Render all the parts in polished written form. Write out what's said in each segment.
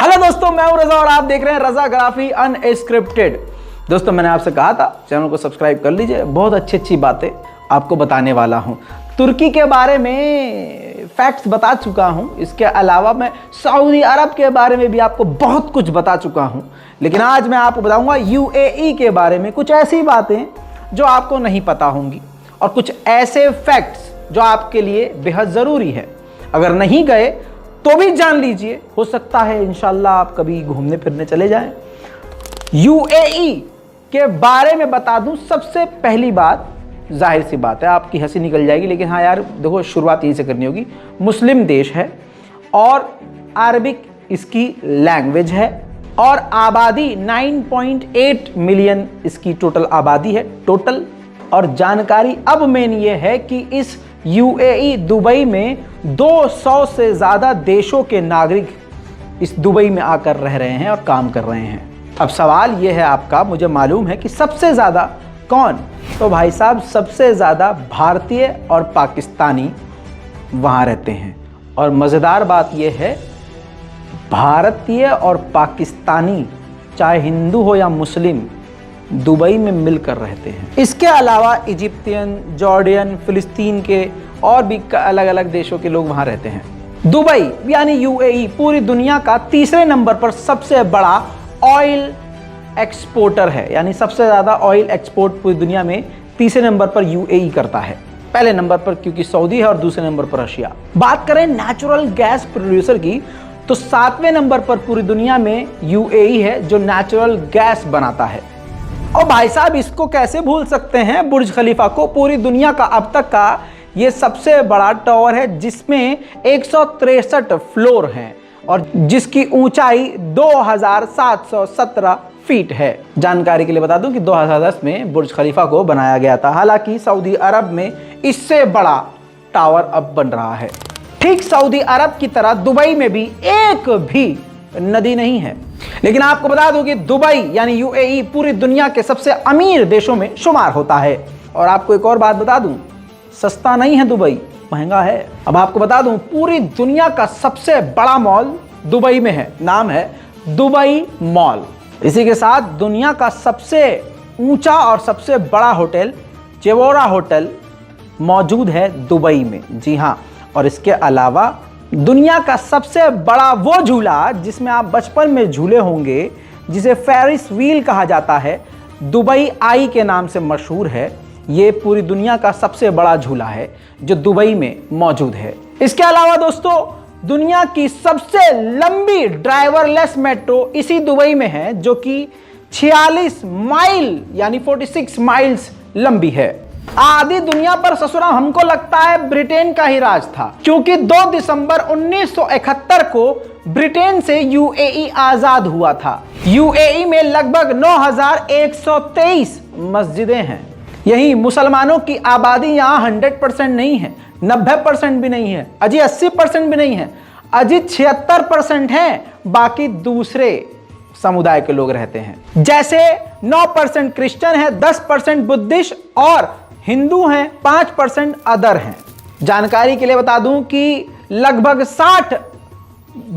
Hello दोस्तों, मैं हूं रजा और आप देख रहे हैं रजाग्राफी अनस्क्रिप्टेड। दोस्तों, मैंने आपसे कहा था चैनल को सब्सक्राइब कर लीजिए, बहुत अच्छी अच्छी बातें आपको बताने वाला हूं। तुर्की के बारे में फैक्ट्स बता चुका हूं, इसके अलावा मैं सऊदी अरब के बारे में भी आपको बहुत कुछ बता चुका हूं, लेकिन आज मैं आपको बताऊंगा यूएई के बारे में कुछ ऐसी बातें जो आपको नहीं पता होंगी और कुछ ऐसे फैक्ट्स जो आपके लिए बेहद ज़रूरी है। अगर नहीं गए तो भी जान लीजिए, हो सकता है इंशाल्लाह आप कभी घूमने फिरने चले जाएं। यूएई के बारे में बता दूं, सबसे पहली बात, जाहिर सी बात है आपकी हंसी निकल जाएगी, लेकिन हाँ यार देखो, शुरुआत यहीं से करनी होगी। मुस्लिम देश है और अरबिक इसकी लैंग्वेज है और आबादी 9.8 मिलियन इसकी टोटल आबादी है टोटल। और जानकारी अब मेन ये है कि इस यूएई दुबई में 200 से ज़्यादा देशों के नागरिक इस दुबई में आकर रह रहे हैं और काम कर रहे हैं। अब सवाल ये है आपका, मुझे मालूम है कि सबसे ज़्यादा कौन, तो भाई साहब सबसे ज़्यादा भारतीय और पाकिस्तानी वहाँ रहते हैं। और मज़ेदार बात यह है, भारतीय और पाकिस्तानी चाहे हिंदू हो या मुस्लिम दुबई में मिलकर रहते हैं। इसके अलावा इजिप्टियन, जॉर्डियन, फिलिस्तीन के और भी अलग अलग देशों के लोग वहाँ रहते हैं। दुबई यानी यूएई पूरी दुनिया का तीसरे नंबर पर सबसे बड़ा ऑयल एक्सपोर्टर है, यानी सबसे ज़्यादा ऑयल एक्सपोर्ट पूरी दुनिया में तीसरे नंबर पर यूएई करता है। पहले नंबर पर क्योंकि सऊदी है और दूसरे नंबर पर रशिया। बात करें नेचुरल गैस प्रोड्यूसर की, तो 7वें नंबर पर पूरी दुनिया में यूएई है जो नेचुरल गैस बनाता है। और भाई साहब इसको कैसे भूल सकते हैं, बुर्ज खलीफा को। पूरी दुनिया का अब तक का ये सबसे बड़ा टावर है जिसमें 163 फ्लोर हैं और जिसकी ऊंचाई 2717 फीट है। जानकारी के लिए बता दूं कि 2010 में बुर्ज खलीफा को बनाया गया था। हालांकि सऊदी अरब में इससे बड़ा टावर अब बन रहा है। ठीक सऊदी अरब की तरह दुबई में भी एक भी नदी नहीं है। लेकिन आपको बता दूं कि दुबई यानी यूएई पूरी दुनिया के सबसे अमीर देशों में शुमार होता है। और आपको एक और बात बता दूं, सस्ता नहीं है दुबई, महंगा है। अब आपको बता दूं, पूरी दुनिया का सबसे बड़ा मॉल दुबई में है, नाम है दुबई मॉल। इसी के साथ दुनिया का सबसे ऊंचा और सबसे बड़ा होटल चेवोरा होटल मौजूद है दुबई में। जी हाँ, और इसके अलावा दुनिया का सबसे बड़ा वो झूला जिसमें आप बचपन में झूले होंगे, जिसे फेरिस व्हील कहा जाता है, दुबई आई के नाम से मशहूर है। ये पूरी दुनिया का सबसे बड़ा झूला है जो दुबई में मौजूद है। इसके अलावा दोस्तों, दुनिया की सबसे लंबी ड्राइवरलेस मेट्रो इसी दुबई में है, जो कि 46 माइल यानी 46 माइल्स लंबी है। आधी दुनिया पर ससुरा हमको लगता है ब्रिटेन का ही राज था, क्योंकि 2 दिसंबर 1971 को ब्रिटेन से यूएई आजाद हुआ था। यूएई में लगभग 9123 मस्जिदें हैं। यही मुसलमानों की आबादी यहाँ 100% नहीं है, 90% भी नहीं है, अजी 80% भी नहीं है, अजी 76% है। बाकी दूसरे समुदाय के लोग रहते हैं, जैसे 9% क्रिश्चियन है, 10% बुद्धिस्ट और हिंदू हैं, 5% अदर हैं। जानकारी के लिए बता दूं कि लगभग 60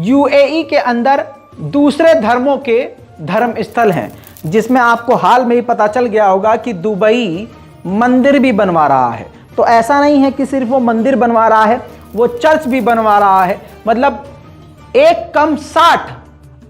यूएई के अंदर दूसरे धर्मों के धर्म स्थल हैं, जिसमें आपको हाल में ही पता चल गया होगा कि दुबई मंदिर भी बनवा रहा है। तो ऐसा नहीं है कि सिर्फ वो मंदिर बनवा रहा है, वो चर्च भी बनवा रहा है। मतलब एक कम 60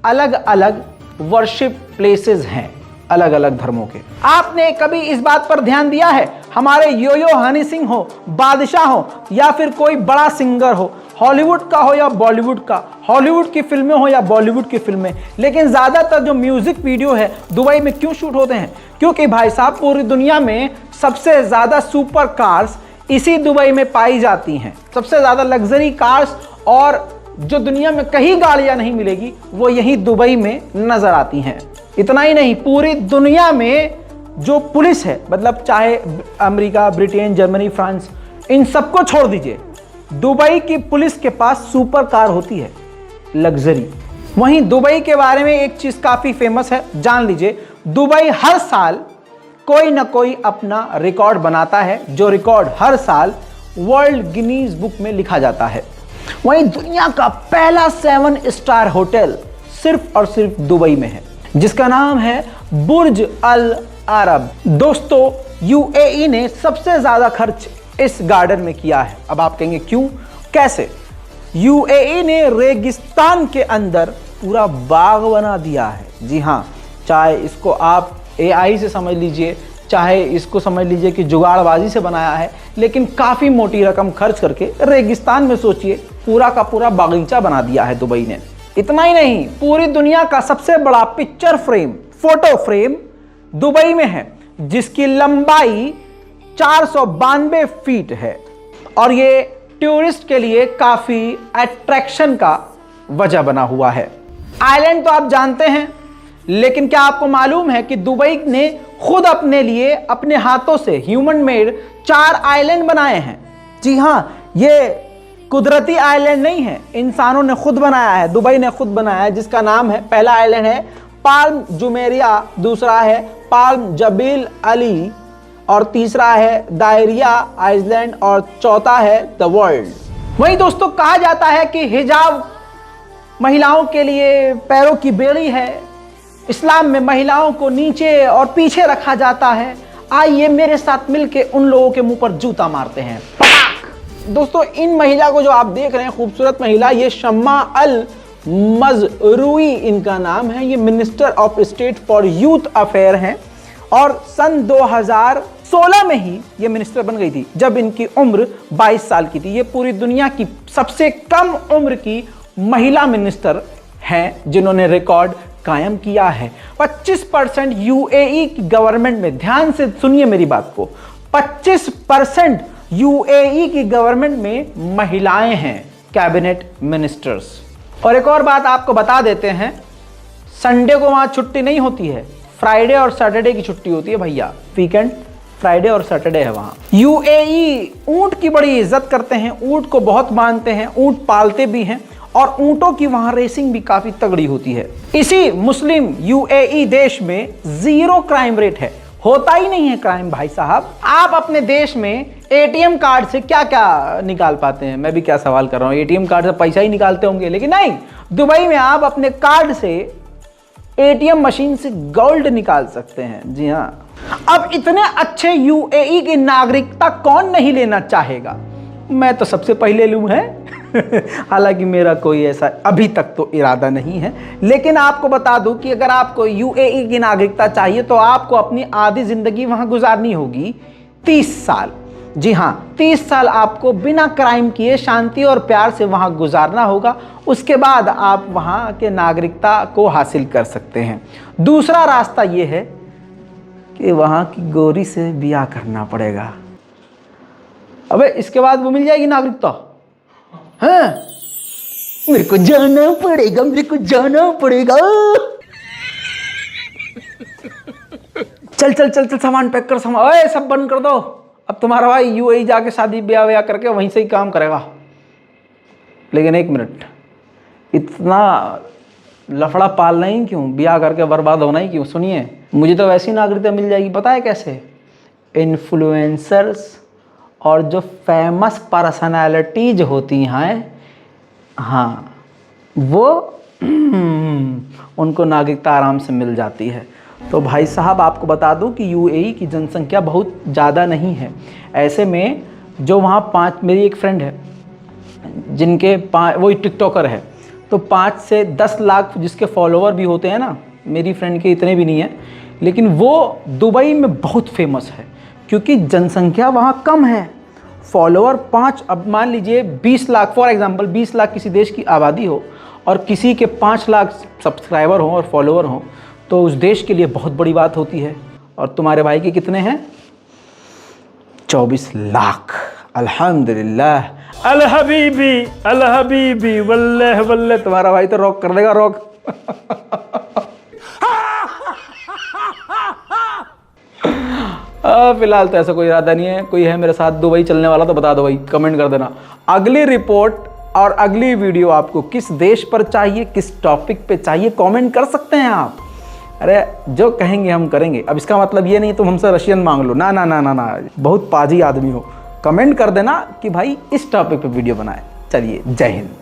अलग अलग वर्शिप प्लेसेस हैं अलग अलग धर्मों के। आपने कभी इस बात पर ध्यान दिया है, हमारे यो हनी सिंह हो, बादशाह हो या फिर कोई बड़ा सिंगर हो, हॉलीवुड का हो या बॉलीवुड का, हॉलीवुड की फिल्में हो या बॉलीवुड की फिल्में, लेकिन ज़्यादातर जो म्यूजिक वीडियो है दुबई में क्यों शूट होते हैं? क्योंकि भाई साहब पूरी दुनिया में सबसे ज़्यादा सुपर कार्स इसी दुबई में पाई जाती हैं। सबसे ज़्यादा लग्जरी कार्स और जो दुनिया में कहीं गाड़ियाँ नहीं मिलेगी वो यही दुबई में नज़र आती हैं। इतना ही नहीं, पूरी दुनिया में जो पुलिस है, मतलब चाहे अमेरिका, ब्रिटेन, जर्मनी, फ्रांस, इन सबको छोड़ दीजिए, दुबई की पुलिस के पास सुपर कार होती है, लग्जरी। वहीं दुबई के बारे में एक चीज़ काफ़ी फेमस है, जान लीजिए। दुबई हर साल कोई ना कोई अपना रिकॉर्ड बनाता है, जो रिकॉर्ड हर साल वर्ल्ड गिनीज बुक में लिखा जाता है। वहीं दुनिया का पहला 7 स्टार होटल सिर्फ और सिर्फ दुबई में है, जिसका नाम है बुर्ज अल अरब। दोस्तों, यूएई ने सबसे ज्यादा खर्च इस गार्डन में किया है। अब आप कहेंगे क्यों, कैसे? यूएई ने रेगिस्तान के अंदर पूरा बाग बना दिया है। जी हाँ, चाहे इसको आप एआई से समझ लीजिए, चाहे इसको समझ लीजिए कि जुगाड़बाजी से बनाया है, लेकिन काफ़ी मोटी रकम खर्च करके रेगिस्तान में सोचिए पूरा का पूरा बागीचा बना दिया है दुबई ने। इतना ही नहीं, पूरी दुनिया का सबसे बड़ा picture frame, photo frame Dubai में है, जिसकी लंबाई 492 फीट है और ये टूरिस्ट के लिए काफ़ी अट्रैक्शन का वजह बना हुआ है। आइलैंड तो आप जानते हैं, लेकिन क्या आपको मालूम है कि दुबई ने खुद अपने लिए अपने हाथों से ह्यूमन मेड 4 आइलैंड बनाए हैं। जी हाँ, ये कुदरती आइलैंड नहीं है, इंसानों ने खुद बनाया है, दुबई ने खुद बनाया है, जिसका नाम है, पहला आइलैंड है पाल्म जुमेरिया, दूसरा है पाल्म जबील अली और तीसरा है दायरिया आइलैंड और चौथा है द वर्ल्ड। वहीं दोस्तों, कहा जाता है कि हिजाब महिलाओं के लिए पैरों की बेड़ी है। इस्लाम में महिलाओं को नीचे और पीछे रखा जाता है। आइए मेरे साथ मिलके उन लोगों के मुंह पर जूता मारते हैं। दोस्तों, इन महिला को जो आप देख रहे हैं, खूबसूरत महिला, ये शम्मा अल मजरूई इनका नाम है। ये minister of state for youth affair हैं और सन 2016 में ही ये मिनिस्टर बन गई थी, जब इनकी उम्र 22 साल की थी। ये पूरी दुनिया की सबसे कम उम्र की महिला मिनिस्टर हैं जिन्होंने रिकॉर्ड कायम किया है। 25% यूएई की गवर्नमेंट में, ध्यान से सुनिए मेरी बात को, 25% यूएई की गवर्नमेंट में महिलाएं हैं कैबिनेट मिनिस्टर्स। और एक और बात आपको बता देते हैं, संडे को वहां छुट्टी नहीं होती है, फ्राइडे और सैटरडे की छुट्टी होती है भैया। वीकेंड फ्राइडे और सैटरडे है वहां। यूएई ऊंट की बड़ी इज्जत करते हैं, ऊंट को बहुत मानते हैं, ऊंट पालते भी हैं और ऊंटों की वहां रेसिंग भी काफी तगड़ी होती है। इसी मुस्लिम यूएई देश में 0 क्राइम रेट है, होता ही नहीं है क्राइम भाई साहब। आप अपने देश में एटीएम कार्ड से क्या क्या निकाल पाते हैं? मैं भी क्या सवाल कर रहा हूँ, एटीएम कार्ड से पैसा ही निकालते होंगे, लेकिन नहीं, दुबई में आप अपने कार्ड से एटीएम मशीन से गोल्ड निकाल सकते हैं। जी हाँ, अब इतने अच्छे यूएई की नागरिकता कौन नहीं लेना चाहेगा? मैं तो सबसे पहले लूं है। हालांकि मेरा कोई ऐसा अभी तक तो इरादा नहीं है, लेकिन आपको बता दूं कि अगर आपको यूएई की नागरिकता चाहिए तो आपको अपनी आधी जिंदगी वहां गुजारनी होगी, 30 साल। जी हाँ, 30 साल आपको बिना क्राइम किए शांति और प्यार से वहां गुजारना होगा। उसके बाद आप वहां के नागरिकता को हासिल कर सकते हैं। दूसरा रास्ता यह है कि वहां की गोरी से ब्याह करना पड़ेगा। अबे इसके बाद वो मिल जाएगी नागरिकता? हाँ, मेरे को जाना पड़ेगा, मेरे को जाना पड़ेगा। चल चल चल चल, सामान पैक कर, सामान, ओए सब बंद कर दो। अब तुम्हारा भाई यूएई जाके शादी ब्याह करके वहीं से ही काम करेगा। लेकिन एक मिनट, इतना लफड़ा पालना ही क्यों, ब्याह करके बर्बाद होना ही क्यों? सुनिए, मुझे तो वैसी नागरिकता मिल जाएगी, पता है कैसे? इन्फ्लुएंसर्स और जो फेमस पर्सनालिटीज होती हैं, हाँ, वो उनको नागरिकता आराम से मिल जाती है। तो भाई साहब, आपको बता दूं कि यूएई की जनसंख्या बहुत ज़्यादा नहीं है। ऐसे में जो वहाँ मेरी एक फ्रेंड है जिनके वो टिकटॉकर है, तो 5 से 10 लाख जिसके फॉलोवर भी होते हैं ना, मेरी फ्रेंड के इतने भी नहीं है, लेकिन वो दुबई में बहुत फेमस है क्योंकि जनसंख्या वहाँ कम है। फॉलोवर 5, अब मान लीजिए 20 लाख, फॉर एग्जांपल 20 लाख किसी देश की आबादी हो और किसी के 5 लाख सब्सक्राइबर हों और फॉलोवर हों, तो उस देश के लिए बहुत बड़ी बात होती है। और तुम्हारे भाई के कितने हैं? 24 लाख। अल्हम्दुलिल्लाह, अल हबीबी वल्लह वल्लह, तुम्हारा भाई तो रॉक कर देगा, रॉक। फिलहाल तो ऐसा कोई इरादा नहीं है। कोई है मेरे साथ दुबई चलने वाला तो बता दो भाई, कमेंट कर देना। अगली रिपोर्ट और अगली वीडियो आपको किस देश पर चाहिए, किस टॉपिक पे चाहिए, कमेंट कर सकते हैं आप। अरे जो कहेंगे हम करेंगे। अब इसका मतलब ये नहीं तुम हमसे रशियन मांग लो, ना ना ना ना ना, बहुत पाजी आदमी हो। कमेंट कर देना कि भाई इस टॉपिक पे वीडियो बनाए। चलिए, जय हिंद।